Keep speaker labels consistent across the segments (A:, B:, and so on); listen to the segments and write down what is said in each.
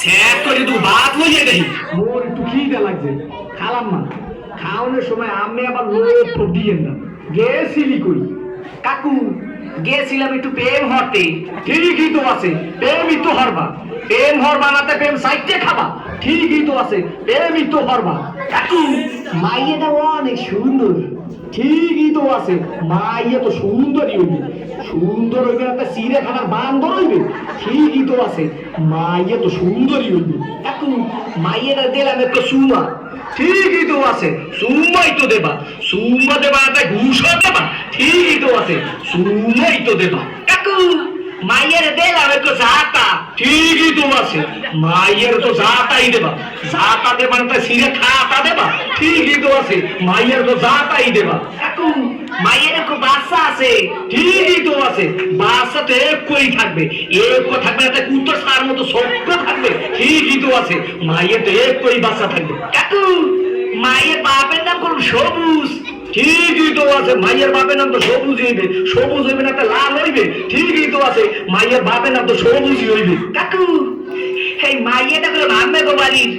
A: Sir করে দু ভাত লইয়ে দেই
B: মোর একটু খিদে লাগছে খালাম না খাওয়ানোর সময় আমি আবার লোক তো দিয়েন না গেছিলি কই
A: কাকু গেছিলাম একটু প্রেম হতে।
B: ঠিকই তো আছে প্রেমই তো হরবা প্রেম হরবা নাতে প্রেম সাইটে খাবা ঠিকই তো আছে প্রেমই তো হরবা
A: কাকু
B: মাইয়াটা অনেক সুন্দর ঠিকই তো আছে মাইয়া তো সুন্দরই হইবে সুন্দর হইবে না চিড়িয়াখানার বান্দর হইবে ঠিকই তো আছে মাইয়া তো সুন্দরই হইবে
A: কাকু মাইয়েরা দিলাম একটু সুমা।
B: ঠিকই তো আছে
A: সুমাই তো দেবা সুমা দেবা তাই ঘুষও দেবা।
B: ঠিকই তো আছে
A: সুমাই তো দেবা কাকু মাইয়ের দিলাম একটু জাতা।
B: ঠিকই তো আছে মাইয়ের তো জাতাই দেবা জাতা দেবা না সিরে খাতা দেবা ঠিকই তো আছে মাইয়ের তো জাতাই দেবা
A: কাকু মাইয়ের একটু বাচ্চা আছে।
B: ঠিকই তো আছে বাচ্চা তো একই থাকবে একই থাকবে না তাই কুত্তর সার মতো সভ্য থাকবে ঠিকই তো আছে মাইয়ের তো একই বাচ্চা থাকবে
A: কাকু মায়ের বাপের নাম করুন সবুজ।
B: ঠিকই তো আছে মাইয়ের বাপের নাম তো সবুজ হইবে সবুজ হইবে না তা লাল হইবে ঠিকই তো আছে মাইয়ের বাপের নাম তো সবুজই হইবে
A: কাকু এই মাইয়েটা করে ভাববে গো বাড়ির।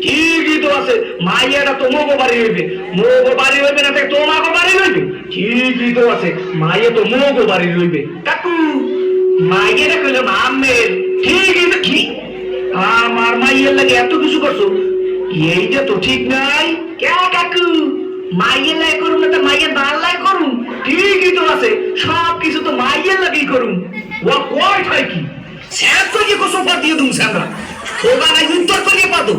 B: ঠিকই তো আছে মাইয়াটা তো মোগো বাড়ি হইবে মোগো বাড়ি হইবে না তাই তোমাগো বাড়ি হইবে ঠিকই তো আছে মাইয়া তো মোগো বাড়ি হইবে
A: কাকু মাইয়েটা কইলো আমের।
B: ঠিকই তো কি আমার মাইয়ের লাগে এত কিছু করছো এইটা তো ঠিক নাই
A: কে কাকু মাইয়ের লাই করুন না তো মাইয়ের বাল লাই করুন।
B: ঠিকই তো আছে
A: সব কিছু তো মাইয়ের লাগেই করুন।
B: ও কয় ঠাই কি
A: স্যার তো যে কোসো পা দিয়ে দুম স্যামরা ওগা নাই উত্তর করিয়ে পাদো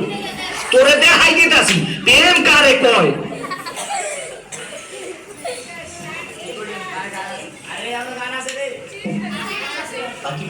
A: তোরে দেখাই দিতাছি প্রেম কারে কয়।
C: বাকি